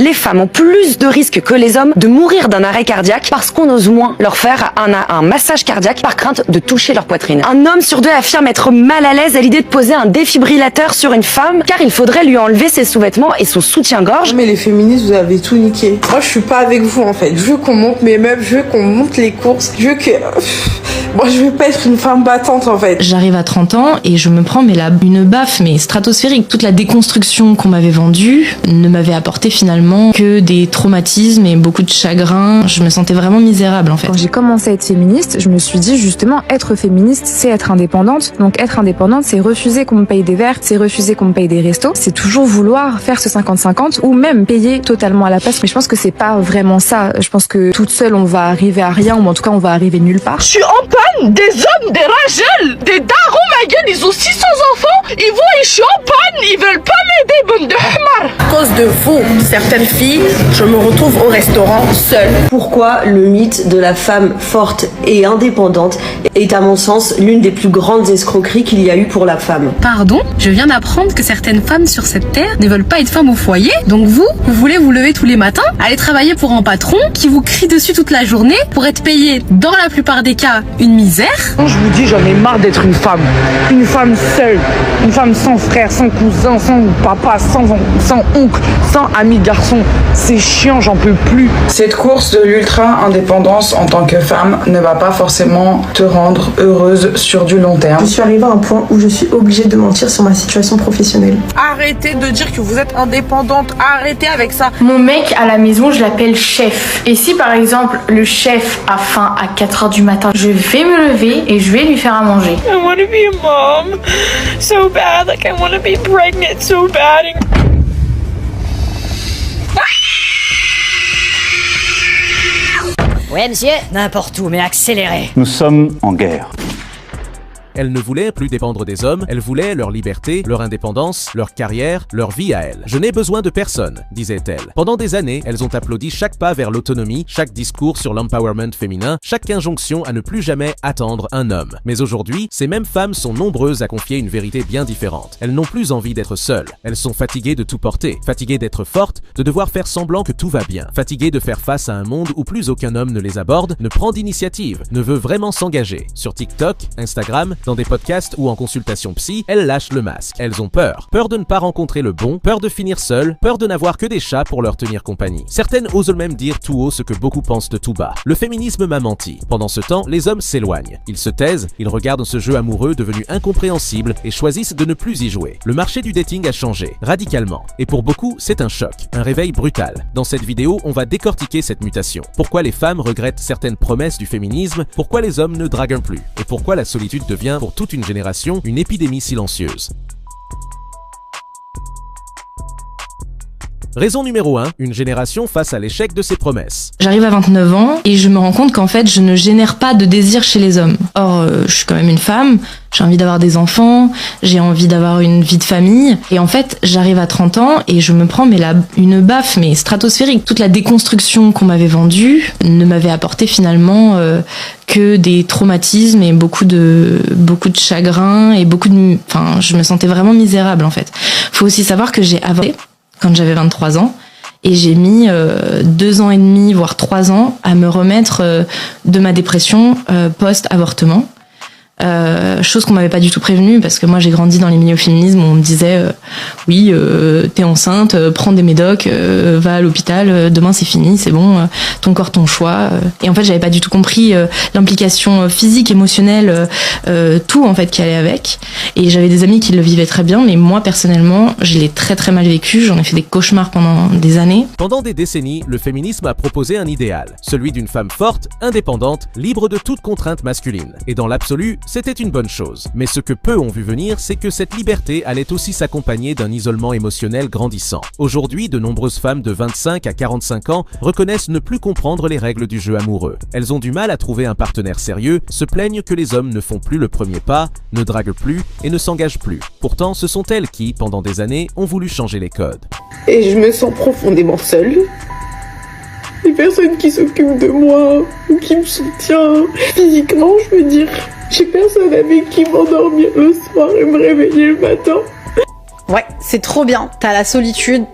les femmes ont plus de risques que les hommes de mourir d'un arrêt cardiaque parce qu'on ose moins leur faire un massage cardiaque par crainte de toucher leur poitrine. Un homme sur deux affirme être mal à l'aise à l'idée de poser un défibrillateur sur une femme car il faudrait lui enlever ses sous-vêtements et son soutien-gorge. Mais les féministes, vous avez tout niqué. Moi, je suis pas avec vous en fait. Je veux qu'on monte mes meubles, je veux qu'on monte les courses, je veux que... Moi, je veux pas être une femme battante en fait. J'arrive à 30 ans et je me prends une baffe mais stratosphérique. Toute la déconstruction qu'on m'avait vendue ne m'avait apporté finalement que des traumatismes et beaucoup de chagrin. Je me sentais vraiment misérable en fait. Quand j'ai commencé à être féministe, je me suis dit justement être féministe, c'est être indépendante. Donc être indépendante, c'est refuser qu'on me paye des verres, c'est refuser qu'on me paye des restos. C'est toujours vouloir faire ce 50-50 ou même payer totalement à la place. Mais je pense que c'est pas vraiment ça. Je pense que toute seule on va arriver à rien ou en tout cas on va arriver nulle part. Je suis en panne, des hommes, des ragels, des darons, ma gueule, ils ont 600 enfants, ils voient et je suis en panne, ils veulent pas m'aider, bande de hamar. À cause de vous, certaines filles, je me retrouve au restaurant seule. Pourquoi le mythe de la femme forte et indépendante est à mon sens l'une des plus grandes escroqueries qu'il y a eu pour la femme. Pardon, je viens d'apprendre que certaines femmes sur cette terre ne veulent pas être femmes au foyer. Donc vous voulez vous lever tous les matins, aller travailler pour un patron qui vous crie dessus toute la journée pour être payé, dans la plupart des cas, une misère. Je vous dis, j'en ai marre d'être une femme seule, une femme sans frère, sans cousin, sans papa, sans oncle, sans ami garçon. C'est chiant, j'en peux plus. Cette course de l'ultra-indépendance en tant que femme ne va pas forcément te rendre heureuse sur du long terme. Je suis arrivée à un point où je suis obligée de mentir sur ma situation professionnelle. Arrêtez de dire que vous êtes indépendante, arrêtez avec ça. Mon mec à la maison, je l'appelle chef. Et si par exemple le chef a faim à 4h du matin, je vais me lever et je vais lui faire à manger. I want to be a mom so bad, like I want to be pregnant so bad. Ouais monsieur, n'importe où, mais accélérez. Nous sommes en guerre. Elle ne voulait plus dépendre des hommes, elle voulait leur liberté, leur indépendance, leur carrière, leur vie à elle. « Je n'ai besoin de personne », disait-elle. Pendant des années, elles ont applaudi chaque pas vers l'autonomie, chaque discours sur l'empowerment féminin, chaque injonction à ne plus jamais attendre un homme. Mais aujourd'hui, ces mêmes femmes sont nombreuses à confier une vérité bien différente. Elles n'ont plus envie d'être seules. Elles sont fatiguées de tout porter, fatiguées d'être fortes, de devoir faire semblant que tout va bien, fatiguées de faire face à un monde où plus aucun homme ne les aborde, ne prend d'initiative, ne veut vraiment s'engager. Sur TikTok, Instagram, dans des podcasts ou en consultation psy, elles lâchent le masque. Elles ont peur. Peur de ne pas rencontrer le bon, peur de finir seules, peur de n'avoir que des chats pour leur tenir compagnie. Certaines osent même dire tout haut ce que beaucoup pensent de tout bas. Le féminisme m'a menti. Pendant ce temps, les hommes s'éloignent. Ils se taisent, ils regardent ce jeu amoureux devenu incompréhensible et choisissent de ne plus y jouer. Le marché du dating a changé, radicalement. Et pour beaucoup, c'est un choc, un réveil brutal. Dans cette vidéo, on va décortiquer cette mutation. Pourquoi les femmes regrettent certaines promesses du féminisme, pourquoi les hommes ne draguent plus, et pourquoi la solitude devient, pour toute une génération, une épidémie silencieuse. Raison numéro 1, une génération face à l'échec de ses promesses. J'arrive à 29 ans et je me rends compte qu'en fait, je ne génère pas de désir chez les hommes. Or, je suis quand même une femme, j'ai envie d'avoir des enfants, j'ai envie d'avoir une vie de famille. Et en fait, j'arrive à 30 ans et je me prends une baffe mais stratosphérique. Toute la déconstruction qu'on m'avait vendue ne m'avait apporté finalement que des traumatismes et beaucoup de chagrin et je me sentais vraiment misérable en fait. Faut aussi savoir que j'ai avorté quand j'avais 23 ans et j'ai mis 2 ans et demi voire 3 ans à me remettre de ma dépression post-avortement. Chose qu'on m'avait pas du tout prévenue parce que moi j'ai grandi dans les milieux féminismes où on me disait oui t'es enceinte, prends des médocs, va à l'hôpital, demain c'est fini, c'est bon, ton corps ton choix. Et en fait j'avais pas du tout compris l'implication physique, émotionnelle, tout en fait qui allait avec. Et j'avais des amis qui le vivaient très bien, mais moi personnellement je l'ai très très mal vécu, j'en ai fait des cauchemars pendant des années. Pendant des décennies, le féminisme a proposé un idéal, celui d'une femme forte, indépendante, libre de toute contrainte masculine. Et dans l'absolu, c'était une bonne chose. Mais ce que peu ont vu venir, c'est que cette liberté allait aussi s'accompagner d'un isolement émotionnel grandissant. Aujourd'hui, de nombreuses femmes de 25 à 45 ans reconnaissent ne plus comprendre les règles du jeu amoureux. Elles ont du mal à trouver un partenaire sérieux, se plaignent que les hommes ne font plus le premier pas, ne draguent plus et ne s'engagent plus. Pourtant, ce sont elles qui, pendant des années, ont voulu changer les codes. Et je me sens profondément seule. Les personnes qui s'occupent de moi ou qui me soutiennent physiquement, je veux dire. J'ai personne avec qui m'endormir le soir et me réveiller le matin. Ouais, c'est trop bien. T'as la solitude,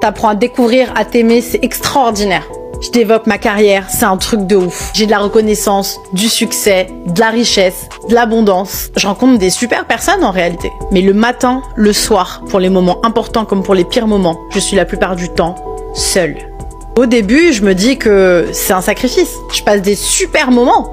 T'apprends à découvrir, à t'aimer, c'est extraordinaire. Je développe ma carrière, c'est un truc de ouf. J'ai de la reconnaissance, du succès, de la richesse, de l'abondance. Je rencontre des super personnes en réalité. Mais le matin, le soir, pour les moments importants comme pour les pires moments, je suis la plupart du temps seule. Au début, je me dis que c'est un sacrifice. Je passe des super moments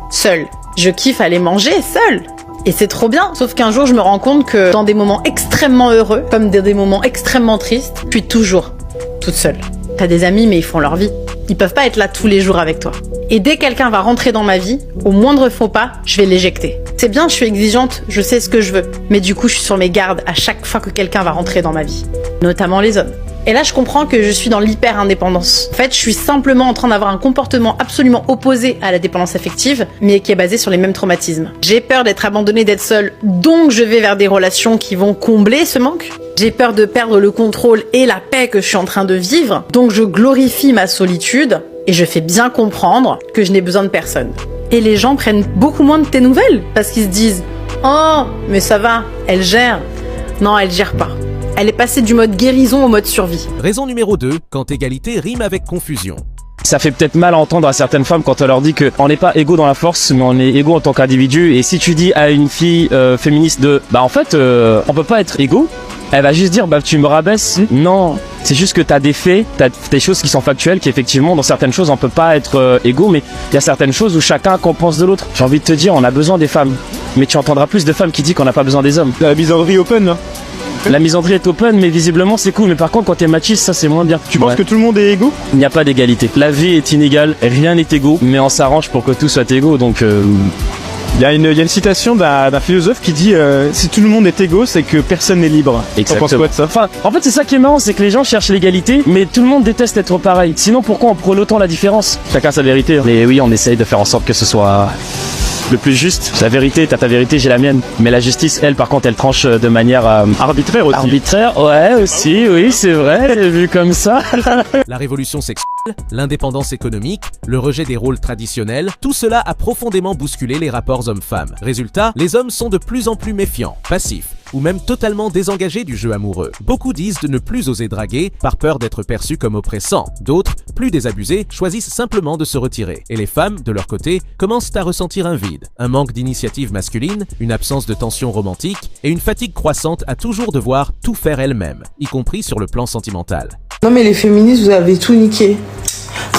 seule. Je kiffe aller manger seule. Et c'est trop bien, sauf qu'un jour je me rends compte que dans des moments extrêmement heureux, comme des moments extrêmement tristes, je suis toujours toute seule. T'as des amis mais ils font leur vie. Ils peuvent pas être là tous les jours avec toi. Et dès que quelqu'un va rentrer dans ma vie, au moindre faux pas, je vais l'éjecter. C'est bien, je suis exigeante, je sais ce que je veux. Mais du coup, je suis sur mes gardes à chaque fois que quelqu'un va rentrer dans ma vie. Notamment les hommes. Et là, je comprends que je suis dans l'hyper-indépendance. En fait, je suis simplement en train d'avoir un comportement absolument opposé à la dépendance affective, mais qui est basé sur les mêmes traumatismes. J'ai peur d'être abandonnée, d'être seule, donc je vais vers des relations qui vont combler ce manque. J'ai peur de perdre le contrôle et la paix que je suis en train de vivre, donc je glorifie ma solitude, et je fais bien comprendre que je n'ai besoin de personne. Et les gens prennent beaucoup moins de tes nouvelles, parce qu'ils se disent « Oh, mais ça va, elle gère. » Non, elle gère pas. Elle est passée du mode guérison au mode survie. Raison numéro 2, quand égalité rime avec confusion. Ça fait peut-être mal à entendre à certaines femmes quand on leur dit qu'on n'est pas égaux dans la force, mais on est égaux en tant qu'individu. Et si tu dis à une fille féministe en fait, on peut pas être égaux, elle va juste dire tu me rabaisses. Non, c'est juste que t'as des faits, t'as des choses qui sont factuelles, qui effectivement dans certaines choses on peut pas être égaux, mais il y a certaines choses où chacun compense de l'autre. J'ai envie de te dire, on a besoin des femmes, mais tu entendras plus de femmes qui disent qu'on n'a pas besoin des hommes. La misandrie open là. La misandrie est open, mais visiblement c'est cool. Mais par contre, quand t'es machiste, ça c'est moins bien. Tu penses que tout le monde est égaux? Il n'y a pas d'égalité. La vie est inégale, rien n'est égaux, mais on s'arrange pour que tout soit égaux. Donc, il y a une citation d'un philosophe qui dit si tout le monde est égaux, c'est que personne n'est libre. Exactement. T'en penses quoi de ça? Enfin, en fait, c'est ça qui est marrant, c'est que les gens cherchent l'égalité, mais tout le monde déteste être pareil. Sinon, pourquoi on prône autant la différence? Chacun sa vérité. Mais oui, on essaye de faire en sorte que ce soit le plus juste. La vérité, t'as ta vérité, j'ai la mienne. Mais la justice, elle, par contre, elle tranche de manière arbitraire aussi. Arbitraire, ouais, aussi, oui, c'est vrai, vu comme ça. La révolution sexuelle, l'indépendance économique, le rejet des rôles traditionnels, tout cela a profondément bousculé les rapports hommes-femmes. Résultat, les hommes sont de plus en plus méfiants, passifs, ou même totalement désengagés du jeu amoureux. Beaucoup disent de ne plus oser draguer par peur d'être perçus comme oppressants. D'autres, plus désabusés, choisissent simplement de se retirer. Et les femmes, de leur côté, commencent à ressentir un vide, un manque d'initiative masculine, une absence de tension romantique et une fatigue croissante à toujours devoir tout faire elles-mêmes, y compris sur le plan sentimental. Non mais les féministes, vous avez tout niqué.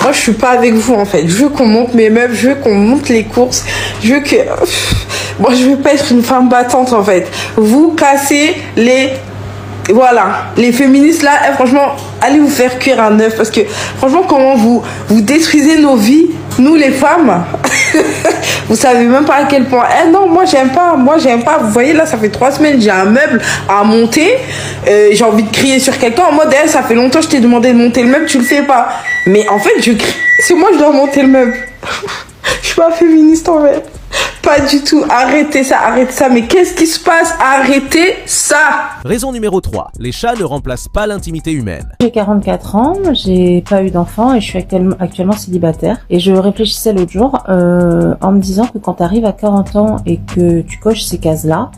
Moi je suis pas avec vous en fait. Je veux qu'on monte mes meubles, je veux qu'on monte les courses, je veux que... Moi je veux pas être une femme battante en fait. Vous cassez les... Voilà, les féministes là, franchement, allez vous faire cuire un œuf parce que franchement comment vous détruisez nos vies, nous les femmes. Vous savez même pas à quel point. Non, moi j'aime pas. Vous voyez là, ça fait 3 semaines, j'ai un meuble à monter. J'ai envie de crier sur quelqu'un en mode ça fait longtemps que je t'ai demandé de monter le meuble, tu le fais pas. Mais en fait, je crie. C'est moi je dois monter le meuble. Je suis pas féministe en fait. Pas du tout. Arrêtez ça. Mais qu'est-ce qui se passe? Arrêtez ça. Raison numéro 3. Les chats ne remplacent pas l'intimité humaine. J'ai 44 ans, j'ai pas eu d'enfant et je suis actuellement célibataire. Et je réfléchissais l'autre jour en me disant que quand tu arrives à 40 ans et que tu coches ces cases-là,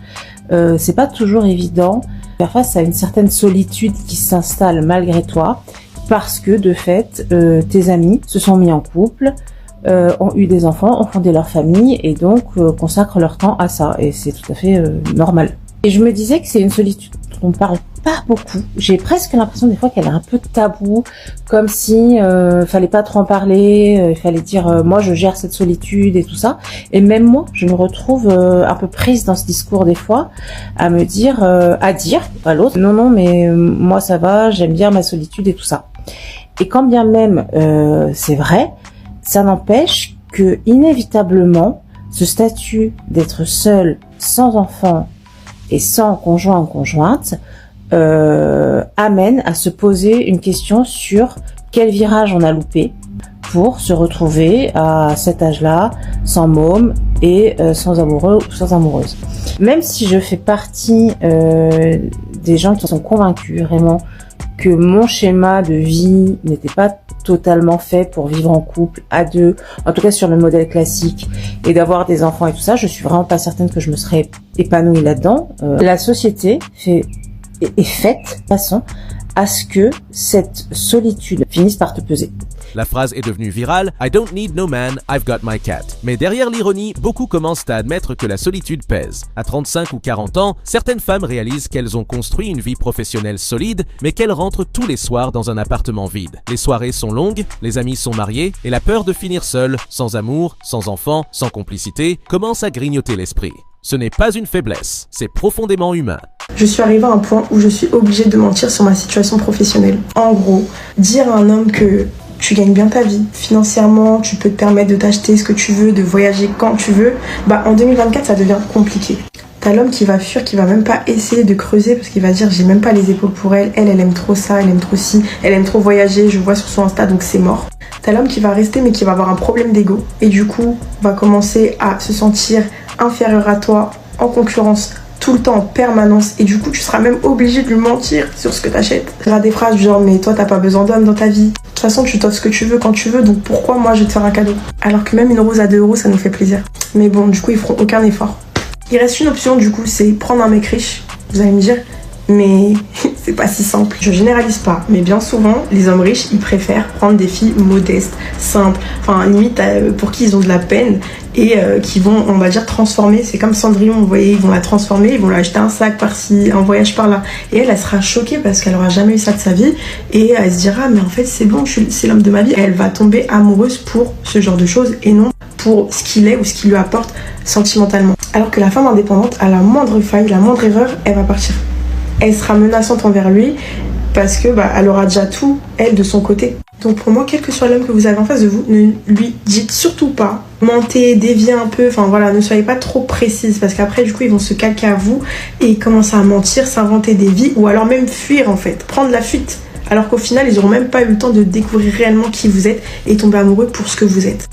c'est pas toujours évident de faire face à une certaine solitude qui s'installe malgré toi parce que de fait, tes amis se sont mis en couple, ont eu des enfants, ont fondé leur famille et donc consacrent leur temps à ça et c'est tout à fait normal. Et je me disais que c'est une solitude dont on parle pas beaucoup. J'ai presque l'impression des fois qu'elle est un peu tabou, comme si fallait pas trop en parler, il fallait dire moi je gère cette solitude et tout ça. Et même moi, je me retrouve un peu prise dans ce discours des fois, à me dire, à l'autre, non mais moi ça va, j'aime bien ma solitude et tout ça. Et quand bien même c'est vrai, ça n'empêche que inévitablement ce statut d'être seul, sans enfant et sans conjoint ou conjointe amène à se poser une question sur quel virage on a loupé pour se retrouver à cet âge-là sans môme et sans amoureux ou sans amoureuse. Même si je fais partie des gens qui sont convaincus vraiment que mon schéma de vie n'était pas totalement fait pour vivre en couple, à deux, en tout cas sur le modèle classique, et d'avoir des enfants et tout ça, je suis vraiment pas certaine que je me serais épanouie là-dedans. La société est faite de façon à ce que cette solitude finisse par te peser. La phrase est devenue virale, I don't need no man, I've got my cat. Mais derrière l'ironie, beaucoup commencent à admettre que la solitude pèse. À 35 ou 40 ans, certaines femmes réalisent qu'elles ont construit une vie professionnelle solide, mais qu'elles rentrent tous les soirs dans un appartement vide. Les soirées sont longues, les amis sont mariés, et la peur de finir seule, sans amour, sans enfants, sans complicité, commence à grignoter l'esprit. Ce n'est pas une faiblesse, c'est profondément humain. Je suis arrivée à un point où je suis obligée de mentir sur ma situation professionnelle. En gros, dire à un homme que tu gagnes bien ta vie, financièrement, tu peux te permettre de t'acheter ce que tu veux, de voyager quand tu veux, en 2024, ça devient compliqué. T'as l'homme qui va fuir, qui va même pas essayer de creuser parce qu'il va dire j'ai même pas les épaules pour elle, elle aime trop ça, elle aime trop ci, elle aime trop voyager, je vois sur son Insta donc c'est mort. T'as l'homme qui va rester mais qui va avoir un problème d'ego et du coup va commencer à se sentir inférieur à toi, en concurrence, tout le temps en permanence et du coup tu seras même obligé de lui mentir sur ce que t'achètes. Tu auras des phrases du genre mais toi t'as pas besoin d'homme dans ta vie. De toute façon tu t'offres ce que tu veux quand tu veux donc pourquoi moi je vais te faire un cadeau. Alors que même une rose à 2 € ça nous fait plaisir. Mais bon du coup ils feront aucun effort. Il reste une option du coup c'est prendre un mec riche. Vous allez me dire mais c'est pas si simple. Je généralise pas, mais bien souvent, les hommes riches, ils préfèrent prendre des filles modestes, simples, limite pour qui ils ont de la peine et qui vont, on va dire, transformer. C'est comme Cendrillon, vous voyez, ils vont la transformer, ils vont lui acheter un sac par-ci, un voyage par-là. Et elle sera choquée parce qu'elle aura jamais eu ça de sa vie et elle se dira, mais en fait, c'est bon, c'est l'homme de ma vie. Et elle va tomber amoureuse pour ce genre de choses et non pour ce qu'il est ou ce qu'il lui apporte sentimentalement. Alors que la femme indépendante, à la moindre faille, la moindre erreur, elle va partir. Elle sera menaçante envers lui parce que elle aura déjà tout, elle, de son côté. Donc pour moi, quel que soit l'homme que vous avez en face de vous, ne lui dites surtout pas, mentez, déviez un peu, ne soyez pas trop précise parce qu'après du coup ils vont se calquer à vous et commencer à mentir, s'inventer des vies ou alors même fuir en fait, prendre la fuite. Alors qu'au final, ils n'auront même pas eu le temps de découvrir réellement qui vous êtes et tomber amoureux pour ce que vous êtes.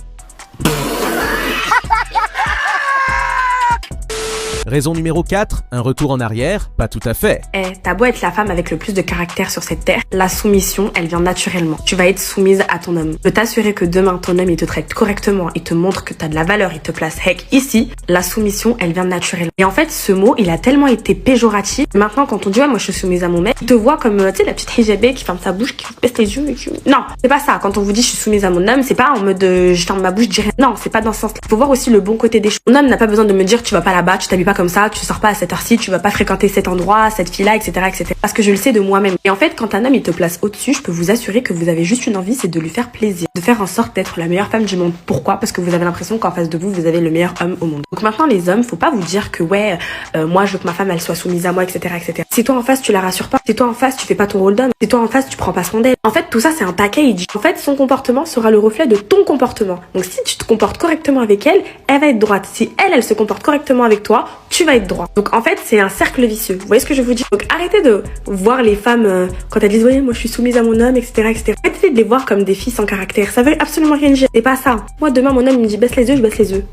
Raison numéro 4, un retour en arrière, pas tout à fait. T'as beau être la femme avec le plus de caractère sur cette terre, la soumission, elle vient naturellement. Tu vas être soumise à ton homme. Je peux t'assurer que demain, ton homme, il te traite correctement, il te montre que t'as de la valeur, il te place ici. La soumission, elle vient naturellement. Et en fait, ce mot, il a tellement été péjoratif. Maintenant, quand on dit, ouais, moi, je suis soumise à mon mec, il te voit comme, tu sais, la petite hijabée qui ferme sa bouche, qui baisse les yeux et qui... Non, c'est pas ça. Quand on vous dit, je suis soumise à mon homme, c'est pas en mode, je ferme ma bouche, je dis rien. Non, c'est pas dans ce sens-là. Faut voir aussi le bon côté des choses. Mon homme n'a pas besoin de me dire, tu vas pas là-bas, tu t'habilles pas comme ça, tu sors pas à cette heure-ci, tu vas pas fréquenter cet endroit, cette fille-là, etc., etc. Parce que je le sais de moi-même. Et en fait, quand un homme il te place au-dessus, je peux vous assurer que vous avez juste une envie, c'est de lui faire plaisir, de faire en sorte d'être la meilleure femme du monde. Pourquoi? Parce que vous avez l'impression qu'en face de vous, vous avez le meilleur homme au monde. Donc maintenant, les hommes, faut pas vous dire que moi je veux que ma femme elle soit soumise à moi, etc., etc. Si toi en face tu la rassures pas, si toi en face tu fais pas ton rôle d'homme, si toi en face tu prends pas soin d'elle. En fait, tout ça c'est un package. En fait, son comportement sera le reflet de ton comportement. Donc si tu te comportes correctement avec elle, elle va être droite. Si elle se comporte correctement avec toi, tu vas être droit. Donc en fait, c'est un cercle vicieux. Vous voyez ce que je vous dis? Donc arrêtez de voir les femmes quand elles disent oui, moi je suis soumise à mon homme, etc., etc. Arrêtez de les voir comme des filles sans caractère. Ça veut absolument rien dire. C'est pas ça. Moi demain mon homme il me dit baisse les yeux, je baisse les yeux.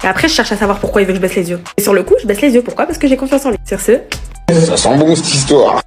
Et après je cherche à savoir pourquoi il veut que je baisse les yeux. Et sur le coup, je baisse les yeux. Pourquoi? Parce que j'ai confiance en lui. Sur ce, ça sent bon cette histoire.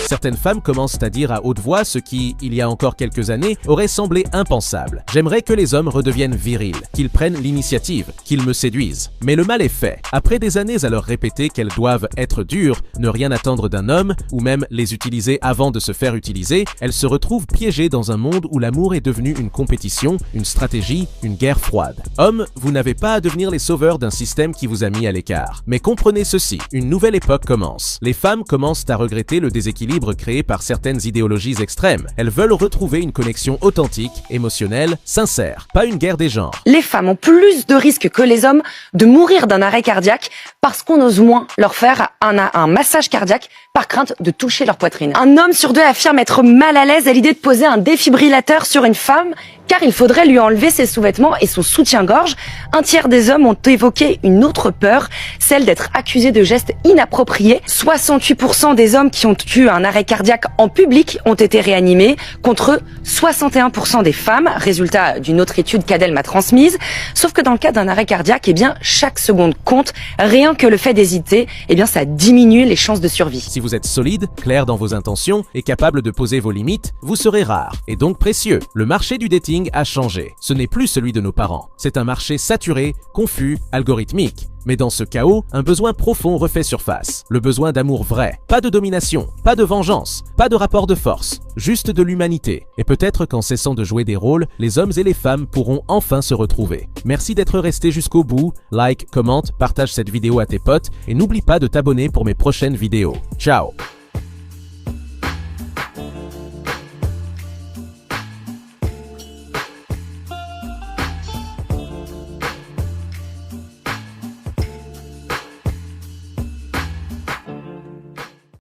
Certaines femmes commencent à dire à haute voix ce qui, il y a encore quelques années, aurait semblé impensable. J'aimerais que les hommes redeviennent virils, qu'ils prennent l'initiative, qu'ils me séduisent. Mais le mal est fait. Après des années à leur répéter qu'elles doivent être dures, ne rien attendre d'un homme, ou même les utiliser avant de se faire utiliser, elles se retrouvent piégées dans un monde où l'amour est devenu une compétition, une stratégie, une guerre froide. Hommes, vous n'avez pas à devenir les sauveurs d'un système qui vous a mis à l'écart. Mais comprenez ceci, une nouvelle époque commence. Les femmes commencent à regretter le déséquilibre créé par certaines idéologies extrêmes. Elles veulent retrouver une connexion authentique, émotionnelle, sincère, pas une guerre des genres. Les femmes ont plus de risques que les hommes de mourir d'un arrêt cardiaque parce qu'on ose moins leur faire un massage cardiaque par crainte de toucher leur poitrine. Un homme sur 2 affirme être mal à l'aise à l'idée de poser un défibrillateur sur une femme car il faudrait lui enlever ses sous-vêtements et son soutien-gorge. Un tiers des hommes ont évoqué une autre peur, celle d'être accusés de gestes inappropriés. 68% des hommes qui ont eu un arrêt cardiaque en public ont été réanimés, contre 61% des femmes, résultat d'une autre étude qu'Adèle m'a transmise. Sauf que dans le cas d'un arrêt cardiaque, chaque seconde compte. Rien que le fait d'hésiter, ça diminue les chances de survie. Si vous êtes solide, clair dans vos intentions et capable de poser vos limites, vous serez rare et donc précieux. Le marché du dating dating a changé. Ce n'est plus celui de nos parents. C'est un marché saturé, confus, algorithmique. Mais dans ce chaos, un besoin profond refait surface. Le besoin d'amour vrai. Pas de domination, pas de vengeance, pas de rapport de force. Juste de l'humanité. Et peut-être qu'en cessant de jouer des rôles, les hommes et les femmes pourront enfin se retrouver. Merci d'être resté jusqu'au bout. Like, commente, partage cette vidéo à tes potes et n'oublie pas de t'abonner pour mes prochaines vidéos. Ciao!